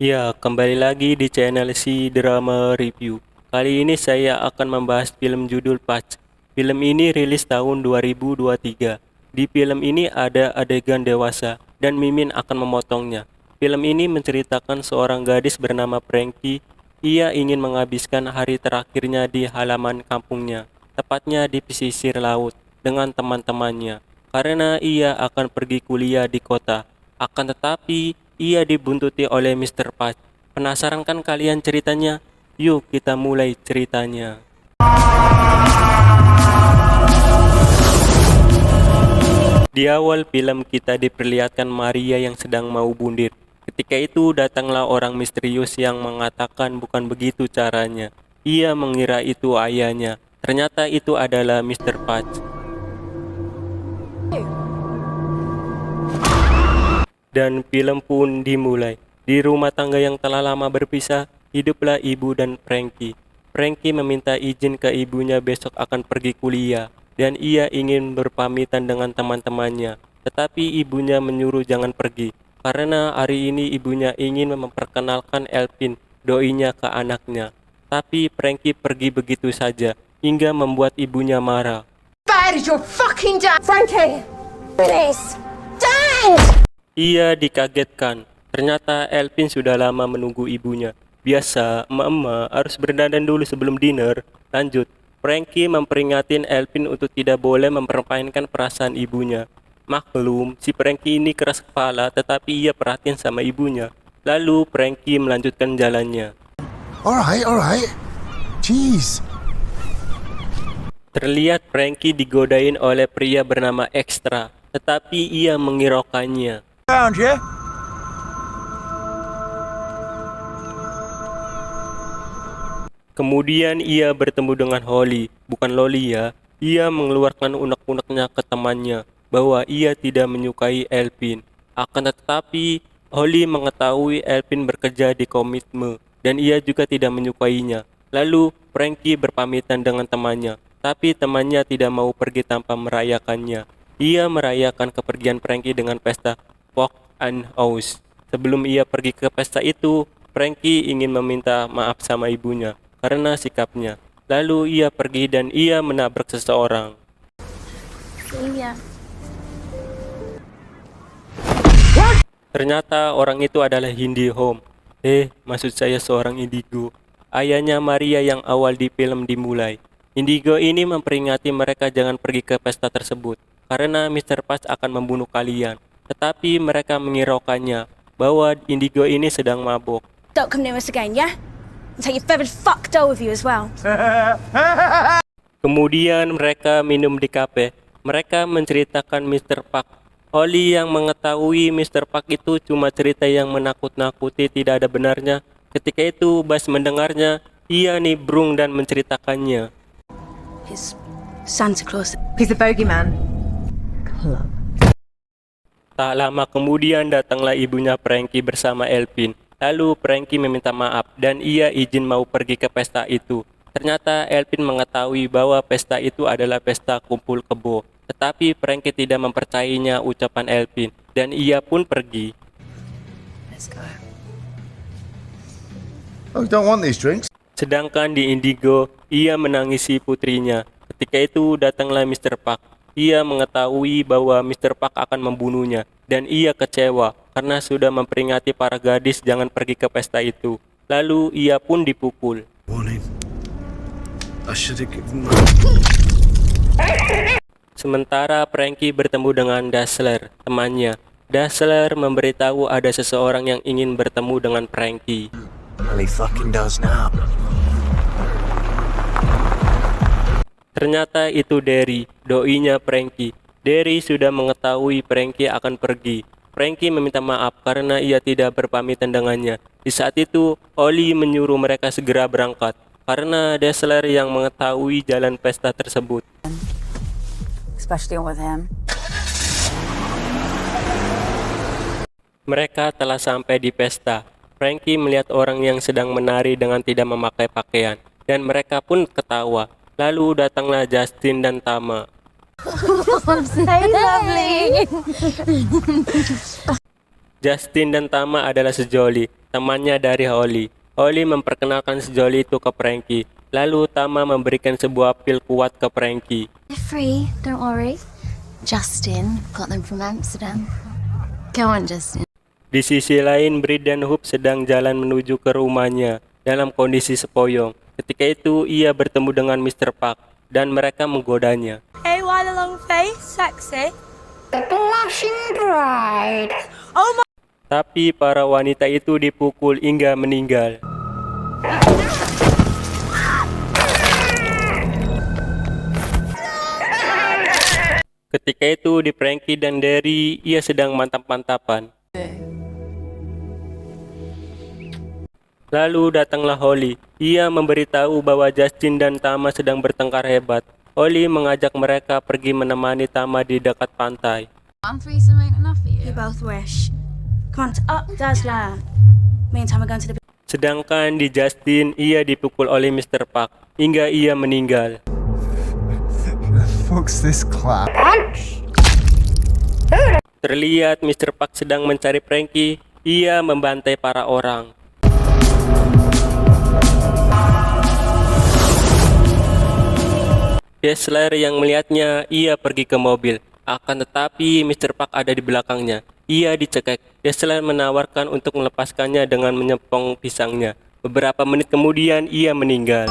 Ya, kembali lagi di channel Si Drama Review. Kali ini saya akan membahas film judul Patch. Film ini rilis tahun 2023. Di film ini ada adegan dewasa dan Mimin akan memotongnya. Film ini menceritakan seorang gadis bernama Frankie. Ia ingin menghabiskan hari terakhirnya di halaman kampungnya, tepatnya di pesisir laut, dengan teman-temannya. Karena ia akan pergi kuliah di kota. Akan tetapi, ia dibuntuti oleh Mr. Patch. Penasaran kan kalian ceritanya? Yuk kita mulai ceritanya. Di awal film kita diperlihatkan Maria yang sedang mau bundir. Ketika itu datanglah orang misterius yang mengatakan bukan begitu caranya. Ia mengira itu ayahnya. Ternyata itu adalah Mr. Patch. Dan film pun dimulai. Di rumah tangga yang telah lama berpisah, hiduplah ibu dan Frankie. Frankie meminta izin ke ibunya besok akan pergi kuliah, dan ia ingin berpamitan dengan teman-temannya. Tetapi ibunya menyuruh jangan pergi, karena hari ini ibunya ingin memperkenalkan Elvin, doinya ke anaknya. Tapi Frankie pergi begitu saja, hingga membuat ibunya marah. Bad is your fucking dad, Frankie. Please, Dad. Ia dikagetkan. Ternyata Elvin sudah lama menunggu ibunya. Biasa, emak-emak harus berdandan dulu sebelum dinner. Lanjut, Frankie memperingatin Elvin untuk tidak boleh mempermainkan perasaan ibunya. Maklum, si Frankie ini keras kepala tetapi ia perhatian sama ibunya. Lalu Frankie melanjutkan jalannya. Alright. Jeez. Terlihat Frankie digodain oleh pria bernama Extra, tetapi ia menghiraukannya. Found you. Kemudian ia bertemu dengan Holly, bukan Loli ya. Ia mengeluarkan unek-uneknya ke temannya bahwa ia tidak menyukai Elvin. Akan tetapi, Holly mengetahui Elvin bekerja di komitme dan ia juga tidak menyukainya. Lalu, Frankie berpamitan dengan temannya, tapi temannya tidak mau pergi tanpa merayakannya. Ia merayakan kepergian Frankie dengan pesta Pork and House. Sebelum ia pergi ke pesta itu, Frankie ingin meminta maaf sama ibunya karena sikapnya. Lalu ia pergi dan ia menabrak seseorang. Iya. Ternyata orang itu adalah Hindi Home. Maksud saya seorang indigo. Ayahnya Maria yang awal di film dimulai. Indigo ini memperingati mereka jangan pergi ke pesta tersebut karena Mr. Patch akan membunuh kalian. Tetapi mereka mengiraukannya bahwa Indigo ini sedang mabuk. Don't come near us again, yeah? I'll take your feathered fuck dough with you as well. Kemudian mereka minum di kafe. Mereka menceritakan Mr. Park. Holly yang mengetahui Mr. Park itu cuma cerita yang menakut-nakuti, tidak ada benarnya. Ketika itu Bas mendengarnya, ia nimbrung dan menceritakannya. It's Santa Claus. He's a bogeyman. Club. Tak lama kemudian datanglah ibunya Frankie bersama Elvin. Lalu Frankie meminta maaf dan ia izin mau pergi ke pesta itu. Ternyata Elvin mengetahui bahwa pesta itu adalah pesta kumpul kebo. Tetapi Frankie tidak mempercayainya ucapan Elvin dan ia pun pergi. Let's go. Oh, you don't want these drinks? Sedangkan di Indigo, ia menangisi putrinya. Ketika itu datanglah Mr. Park. Ia mengetahui bahwa Mr. Park akan membunuhnya dan ia kecewa karena sudah memperingati para gadis jangan pergi ke pesta itu. Lalu ia pun dipukul. Warning. I should have given Sementara Frankie bertemu dengan Dazzler, temannya. Dazzler memberitahu ada seseorang yang ingin bertemu dengan Frankie. Well, he fucking does now. Ternyata itu Derry, doinya Frankie. Derry sudah mengetahui Frankie akan pergi. Frankie meminta maaf karena ia tidak berpamitan dengannya. Di saat itu, Holly menyuruh mereka segera berangkat karena Dazzler yang mengetahui jalan pesta tersebut. Especially with him. Mereka telah sampai di pesta. Frankie melihat orang yang sedang menari dengan tidak memakai pakaian dan mereka pun ketawa. Lalu datanglah Justin dan Tama. Hey, lovely. Justin dan Tama adalah sejoli. temannya dari Holly. Holly memperkenalkan sejoli itu ke Frankie. Lalu Tama memberikan sebuah pil kuat ke Frankie. They're free, don't worry. Justin got them from Amsterdam. Go on, Justin. Di sisi lain, Brit dan Hope sedang jalan menuju ke rumahnya dalam kondisi sepoyong. Ketika itu, ia bertemu dengan Mr. Park dan mereka menggodanya. Hey, why the long face? Sexy. The blushing bride. Tapi para wanita itu dipukul hingga meninggal. Ketika itu di Frankie dan Derry, ia sedang mantap-mantapan. Lalu datanglah Holly. Ia memberitahu bahwa Justin dan Tama sedang bertengkar hebat. Holly mengajak mereka pergi menemani Tama di dekat pantai. One threesome ain't enough for You you. both wish. Come on, up, Dazzler. Me and Tam are going to the... Sedangkan di Justin, ia dipukul oleh Mr. Park hingga ia meninggal. Fuck's this clap? Terlihat Mr. Park sedang mencari Frankie. Ia membantai para orang. Dazzler yang melihatnya, ia pergi ke mobil. Akan tetapi Mr. Park ada di belakangnya. Ia dicekik. Dazzler menawarkan untuk melepaskannya dengan menyepong pisangnya. Beberapa menit kemudian ia meninggal.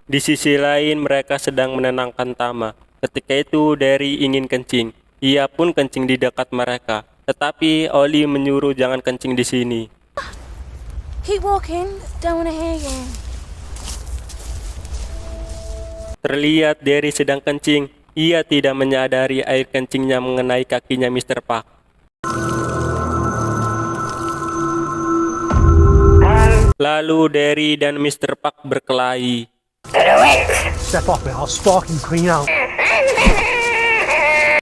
Di sisi lain mereka sedang menenangkan Tama. Ketika itu Derry ingin kencing. Ia pun kencing di dekat mereka. Tetapi Oli menyuruh jangan kencing di sini. Keep walking. Don't want to hear you. Terlihat Derry sedang kencing. Ia tidak menyadari air kencingnya mengenai kakinya Mr. Park. Lalu Derry dan Mr. Park berkelahi. Step off it, I'll spark and clean out.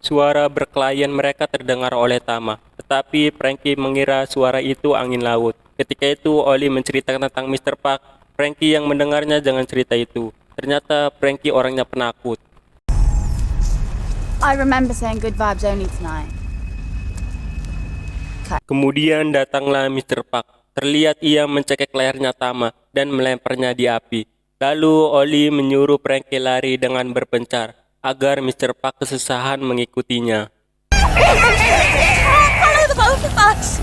Suara berkelahian mereka terdengar oleh Tama. Tetapi Frankie mengira suara itu angin laut. Ketika itu Oli menceritakan tentang Mr. Park. Frankie yang mendengarnya jangan cerita itu. Ternyata Frankie orangnya penakut. I remember saying good vibes only tonight. Kemudian datanglah Mr. Park. Terlihat ia mencekik lehernya Tama dan melemparnya di api. Lalu Oli menyuruh Frankie lari dengan berpencar agar Mr. Park kesusahan mengikutinya. Follow the both of us.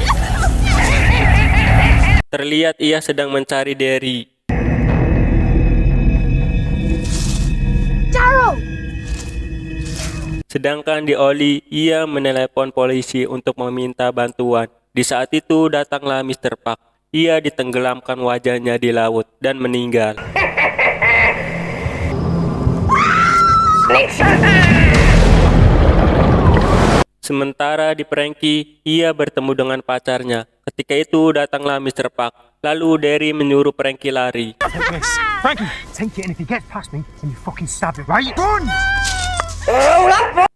Terlihat ia sedang mencari Derry. Daryl! Sedangkan di Oli, ia menelepon polisi untuk meminta bantuan. Di saat itu datanglah Mr. Park. Ia ditenggelamkan wajahnya di laut dan meninggal. Sementara di Frankie, ia bertemu dengan pacarnya. Ketika itu datanglah Mr. Park. Lalu Derry menyuruh Frankie lari. Take this. Frankie, take it, and if he gets past me, then you fucking stab it, right? Run!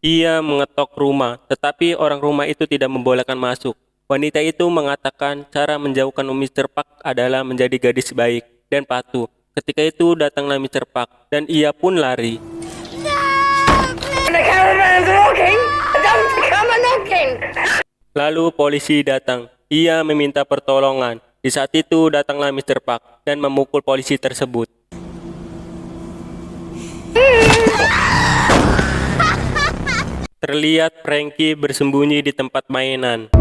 Ia mengetok rumah, tetapi orang rumah itu tidak membolehkan masuk. Wanita itu mengatakan cara menjauhkan Mr. Park adalah menjadi gadis baik dan patuh. Ketika itu datanglah Mr. Park dan ia pun lari. Lalu polisi datang. Ia meminta pertolongan. Di saat itu datanglah Mr. Park dan memukul polisi tersebut. Terlihat Frankie bersembunyi di tempat mainan.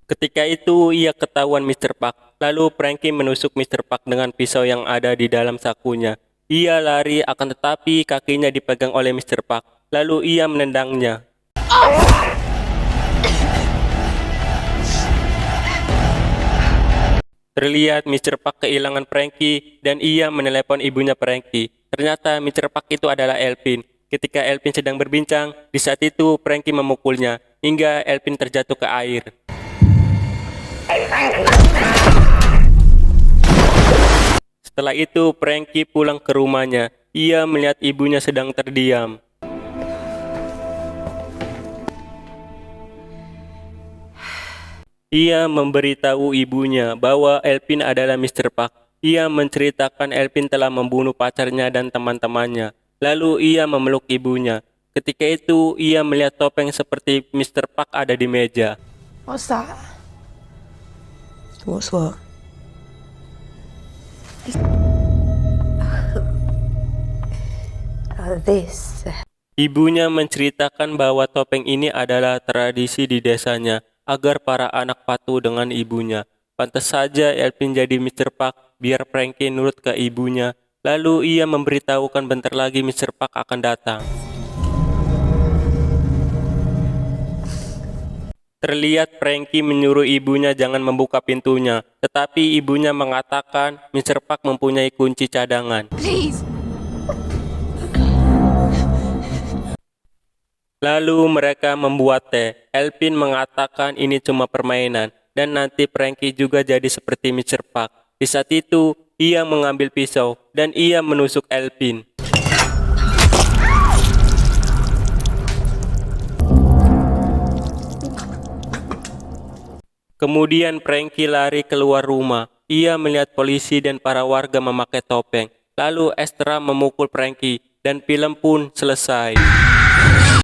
Ketika itu ia ketahuan Mr. Park. Lalu Frankie menusuk Mr. Park dengan pisau yang ada di dalam sakunya. Ia lari akan tetapi kakinya dipegang oleh Mr. Park. Lalu ia menendangnya. Terlihat Mr. Park kehilangan Frankie dan ia menelepon ibunya Frankie. Ternyata Mr. Park itu adalah Elvin. Ketika Elvin sedang berbincang, di saat itu Frankie memukulnya hingga Elvin terjatuh ke air. Setelah itu Frankie pulang ke rumahnya. Ia melihat ibunya sedang terdiam. Ia memberitahu ibunya bahwa Elvin adalah Mr. Park. Ia menceritakan Elvin telah membunuh pacarnya dan teman-temannya. Lalu ia memeluk ibunya. Ketika itu ia melihat topeng seperti Mr. Park ada di meja. What's that? What's what? This. Ibunya menceritakan bahwa topeng ini adalah tradisi di desanya agar para anak patuh dengan ibunya. Pantas saja Elvin jadi Mr. Park biar Frankie nurut ke ibunya. Lalu ia memberitahukan bentar lagi Mr. Park akan datang. Terlihat Frankie menyuruh ibunya jangan membuka pintunya, tetapi ibunya mengatakan Mr. Park mempunyai kunci cadangan. Please. Lalu mereka membuat teh. Elvin mengatakan ini cuma permainan dan nanti Frankie juga jadi seperti Mr. Park. Di saat itu, ia mengambil pisau dan ia menusuk Elvin. Kemudian Frankie lari keluar rumah. Ia melihat polisi dan para warga memakai topeng. Lalu Estra memukul Frankie dan film pun selesai.